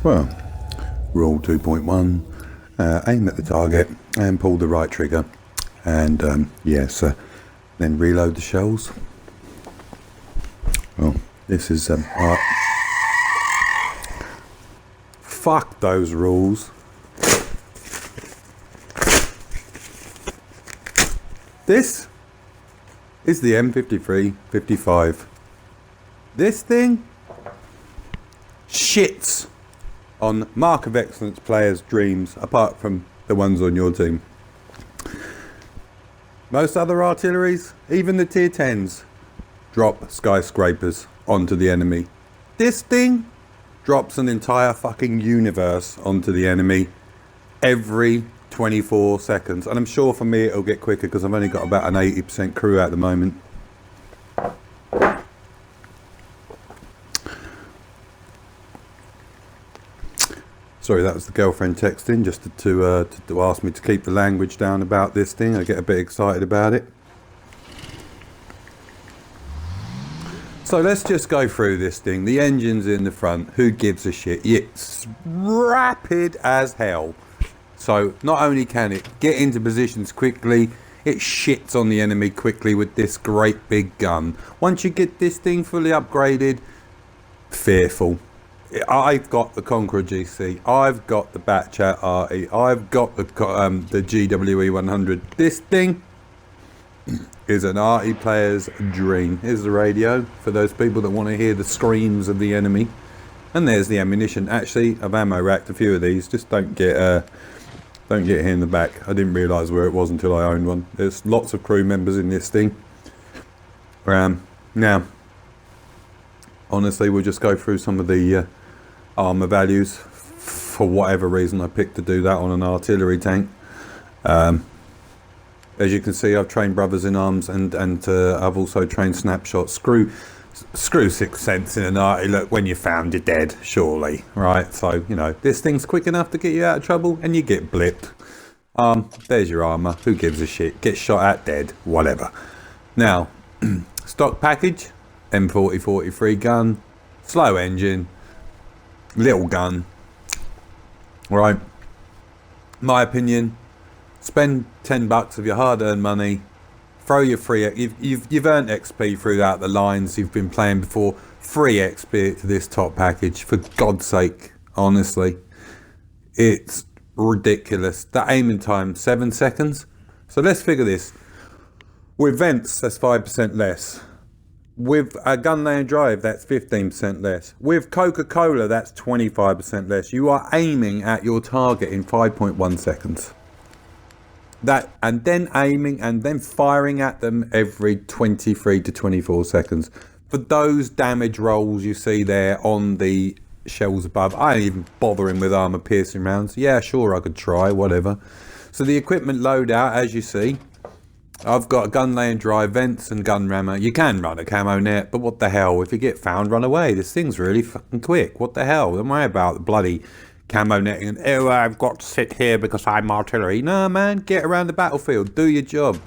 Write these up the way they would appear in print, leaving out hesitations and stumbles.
Well, rule 2.1, aim at the target and pull the right trigger, and yes, then reload the shells. Well, this is fuck those rules. This is the M53-55. This thing shits on Mark of Excellence players' dreams, apart from the ones on your team. Most other artilleries, even the tier 10s, drop skyscrapers onto the enemy. This thing drops an entire fucking universe onto the enemy every 24 seconds. And I'm sure for me it'll get quicker because I've only got about an 80% crew at the moment. Sorry, that was the girlfriend texting just to ask me to keep the language down about this thing. I get a bit excited about it. So let's just go through this thing. The engine's in the front. Who gives a shit? It's rapid as hell. So not only can it get into positions quickly, it shits on the enemy quickly with this great big gun. Once you get this thing fully upgraded, fearful. I've got the Conqueror GC, I've got the Batchat RE, I've got the GWE 100. This thing is an RE player's dream. Here's the radio for those people that want to hear the screams of the enemy. And there's the ammunition. Actually, I've ammo racked a few of these. Just don't get here in the back. I didn't realise where it was until I owned one. There's lots of crew members in this thing. Now, honestly, we'll just go through some of the armour values. For whatever reason, I picked to do that on an artillery tank. As you can see, I've trained brothers in arms, and I've also trained snapshots. Screw 6 cents in an arty. Look, when you're found, you're dead, surely, right? So, you know, this thing's quick enough to get you out of trouble, and you get blipped. There's your armour. Who gives a shit? Get shot at, dead, whatever. Now, stock package, M40-43 gun, slow engine, little gun, right? My opinion, spend $10 of your hard-earned money, throw your free, you've earned XP throughout the lines you've been playing before, free XP to this top package, for God's sake, honestly. It's ridiculous. The aiming time, 7 seconds. So let's figure this. With vents, that's 5% less. With a gun lane drive, that's 15% less. With Coca-Cola, that's 25% less. You are aiming at your target in 5.1 seconds. That, and then aiming and then firing at them every 23 to 24 seconds. For those damage rolls you see there on the shells above, I ain't even bothering with armor piercing rounds. Yeah, sure, I could try, whatever. So the equipment loadout, as you see, I've got a gun lane drive, vents and gun rammer. You can run a camo net, but what the hell? If you get found, run away. This thing's really fucking quick. What the hell? Don't worry about the bloody camo netting and, oh, I've got to sit here because I'm artillery. No, man, get around the battlefield. Do your job.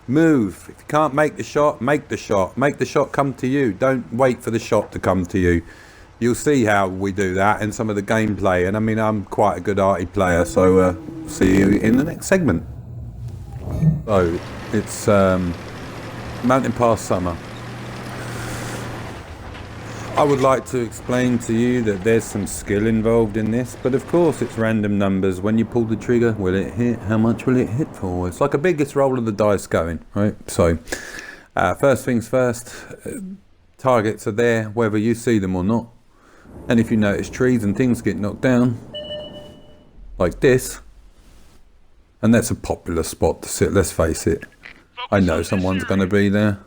Move. If you can't make the shot, make the shot. Make the shot come to you. Don't wait for the shot to come to you. You'll see how we do that in some of the gameplay. And I mean, I'm quite a good arty player, so see you in the next segment. So, it's Mountain Pass Summer. I would like to explain to you that there's some skill involved in this, but of course it's random numbers. When you pull the trigger, will it hit? How much will it hit for? It's like a biggest roll of the dice going, right? So, first things first, targets are there, whether you see them or not. And if you notice trees and things get knocked down, like this, and that's a popular spot to sit, let's face it. I know someone's going to be there.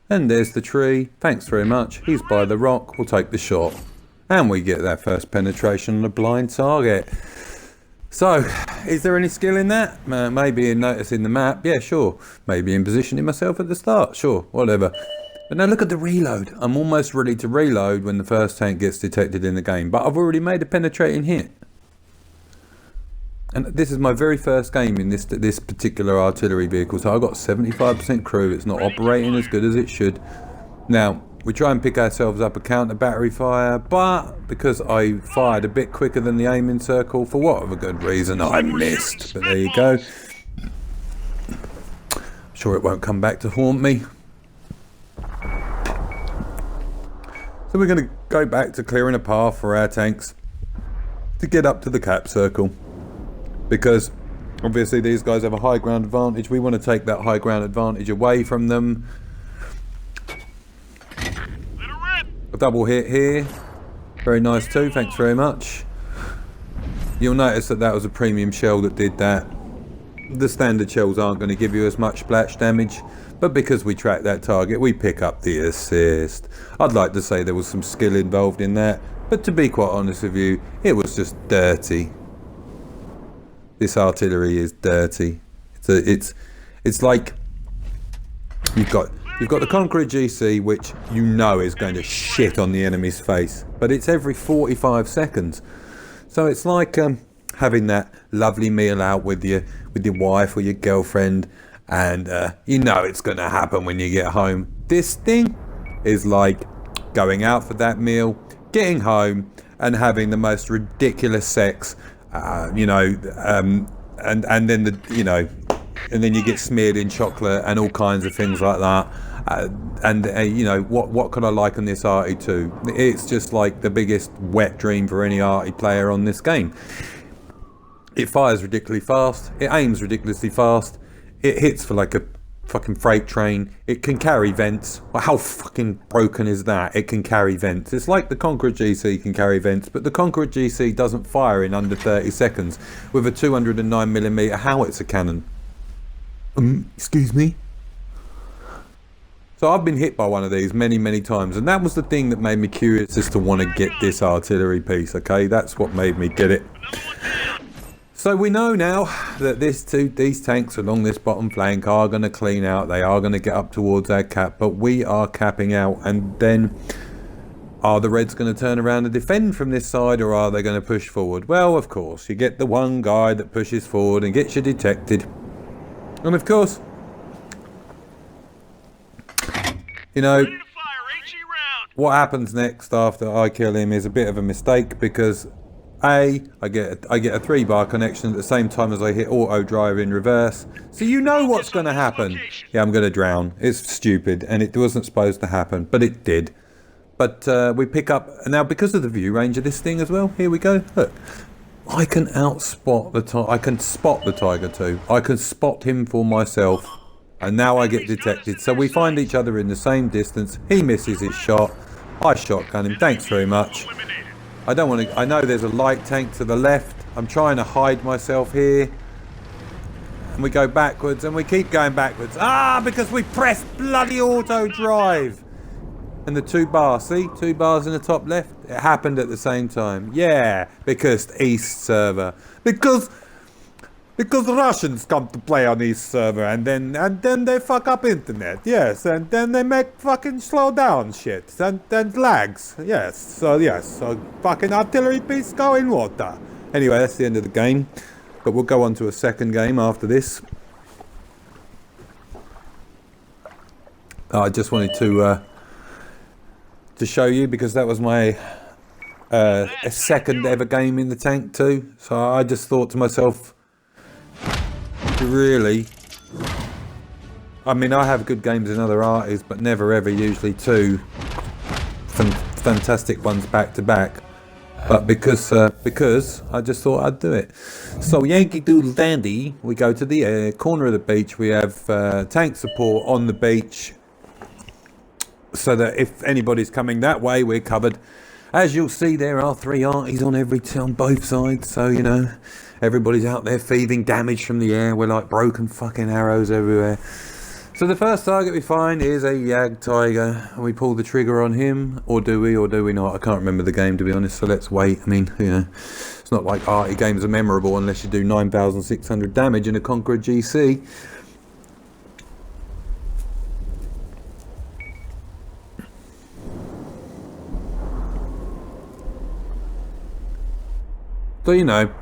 And there's the tree. Thanks very much. He's by the rock. We'll take the shot. And we get that first penetration on a blind target. So, is there any skill in that? Maybe in noticing the map. Yeah, sure. Maybe in positioning myself at the start. Sure, whatever. But now look at the reload. I'm almost ready to reload when the first tank gets detected in the game. But I've already made a penetrating hit. And this is my very first game in this particular artillery vehicle. So I've got 75% crew. It's not operating as good as it should. Now, We try and pick ourselves up a counter battery fire, but because I fired a bit quicker than the aiming circle, for whatever good reason, I missed. But there you go. I'm sure it won't come back to haunt me. So we're going to go back to clearing a path for our tanks to get up to the cap circle, because obviously these guys have a high ground advantage. We want to take that high ground advantage away from them. A double hit here, very nice too, thanks very much. You'll notice that that was a premium shell that did that. The standard shells aren't going to give you as much splash damage, but because we track that target, we pick up the assist. I'd like to say there was some skill involved in that, but to be quite honest with you, it was just dirty. This artillery is dirty. It's like you've got the Conqueror GC, which you know is going to shit on the enemy's face, but it's every 45 seconds. So it's like having that lovely meal out with your wife or your girlfriend, and you know it's going to happen when you get home. This thing is like going out for that meal, getting home, and having the most ridiculous sex, and then and then you get smeared in chocolate and all kinds of things like that. What could I like on this RE2? It's just like the biggest wet dream for any RE player on this game. It fires ridiculously fast, it aims ridiculously fast, it hits for like a fucking freight train, it can carry vents. Well, how fucking broken is that? It can carry vents. It's like the Conqueror GC can carry vents, but the Conqueror GC doesn't fire in under 30 seconds with a 209mm howitzer cannon. Excuse me? So I've been hit by one of these many times, and that was the thing that made me curious as to want to get this artillery piece, okay? That's what made me get it. So we know now that these tanks along this bottom flank are going to clean out. They are going to get up towards our cap, but we are capping out. And then are the Reds going to turn around and defend from this side, or are they going to push forward? Well, of course, you get the one guy that pushes forward and gets you detected. And of course, you know, what happens next after I kill him is a bit of a mistake, because I get a 3-bar connection at the same time as I hit auto drive in reverse. So you know what's going to happen. Yeah, I'm going to drown. It's stupid, and it wasn't supposed to happen, but it did. But we pick up, and now because of the view range of this thing as well, here we go. Look, I can spot the Tiger II. I can spot him for myself, and now I get detected. So we find each other in the same distance. He misses his shot. I shotgun him. Thanks very much. I don't want to. I know there's a light tank to the left. I'm trying to hide myself here. And we go backwards, and we keep going backwards. Because we press bloody auto drive. And the 2-bar, see? 2 bars in the top left. It happened at the same time. Yeah, because East server. Because Russians come to play on East server, and then they fuck up internet. Yes, and then they make fucking slow down shit and lags. Yes, so fucking artillery piece go in water. Anyway, that's the end of the game, but we'll go on to a second game after this. I just wanted to show you, because that was my a second ever game in the tank too. So I just thought to myself, really, I mean, I have good games in other arties, but never ever usually two fantastic ones back to back. But because I just thought I'd do it. So Yankee Doodle Dandy, we go to the corner of the beach. We have tank support on the beach, so that if anybody's coming that way, we're covered. As you'll see, there are 3 arties on both sides, so you know, everybody's out there thieving damage from the air. We're like broken fucking arrows everywhere. So the first target we find is a Yag Tiger, and we pull the trigger on him, or do we not? I can't remember the game, to be honest, so let's wait. I mean, you know, it's not like arty games are memorable unless you do 9,600 damage in a Conqueror GC. So, you know,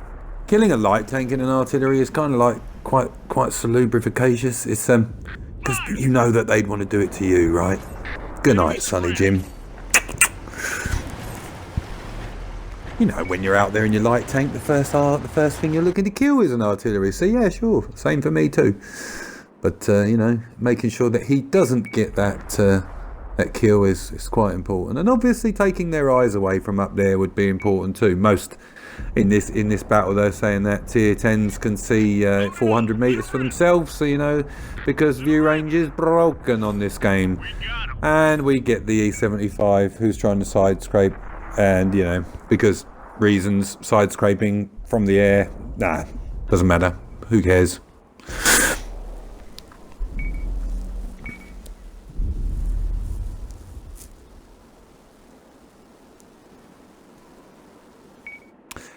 killing a light tank in an artillery is kind of like quite salubrificacious. It's because you know that they'd want to do it to you, right? Good night, Sonny Jim. You know, when you're out there in your light tank, the first thing you're looking to kill is an artillery. So yeah, sure, same for me too. But you know, making sure that he doesn't get that kill is quite important. And obviously, taking their eyes away from up there would be important too. Most in this battle, they're saying that tier 10s can see 400 meters for themselves. So you know, because view range is broken on this game, and we get the E75 who's trying to side scrape. And you know, because reasons, side scraping from the air, nah, doesn't matter, who cares.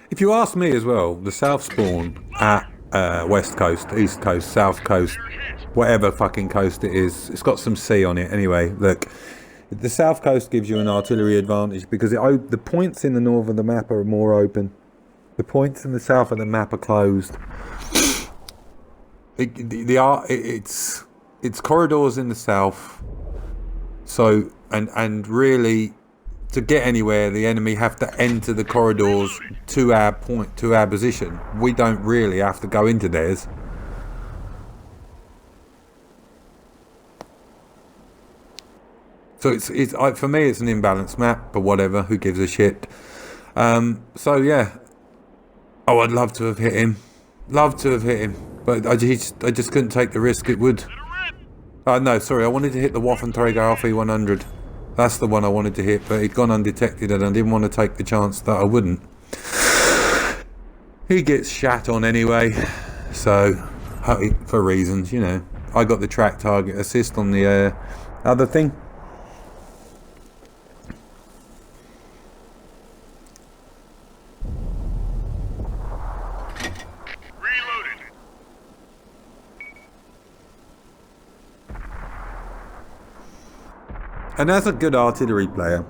If you ask me as well, the south spawn at west coast, east coast, south coast, whatever fucking coast it is, it's got some C on it anyway. Look, the south coast gives you an artillery advantage because the points in the north of the map are more open. The points in the south of the map are closed. It's corridors in the south. So and really, to get anywhere, the enemy have to enter the corridors to our position. We don't really have to go into theirs. So it's for me, it's an imbalanced map, but whatever, who gives a shit. So yeah, I'd love to have hit him, but I just couldn't take the risk it would. No, sorry, I wanted to hit the Waffenträger RF100. That's the one I wanted to hit, but he'd gone undetected, and I didn't want to take the chance that I wouldn't. He gets shat on anyway, so for reasons, you know. I got the track target assist on the other thing. And as a good artillery player,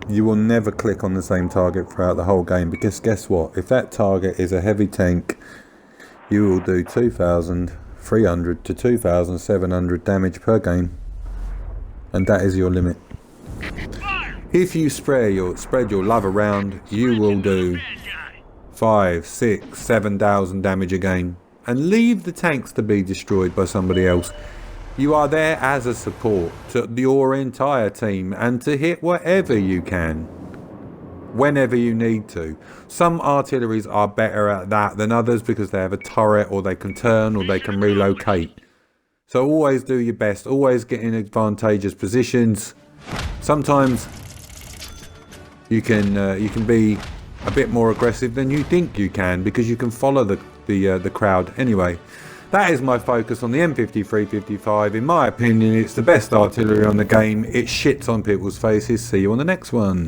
you will never click on the same target throughout the whole game, because guess what? If that target is a heavy tank, you will do 2,300 to 2,700 damage per game, and that is your limit. If you spread your love around, you will do 5, 6, 7,000 damage a game, and leave the tanks to be destroyed by somebody else. You are there as a support to your entire team and to hit whatever you can, whenever you need to. Some artilleries are better at that than others because they have a turret, or they can turn, or they can relocate. So always do your best, always get in advantageous positions. Sometimes you can be a bit more aggressive than you think you can, because you can follow the crowd anyway. That is my focus on the M53-55. In my opinion, it's the best artillery on the game. It shits on people's faces. See you on the next one.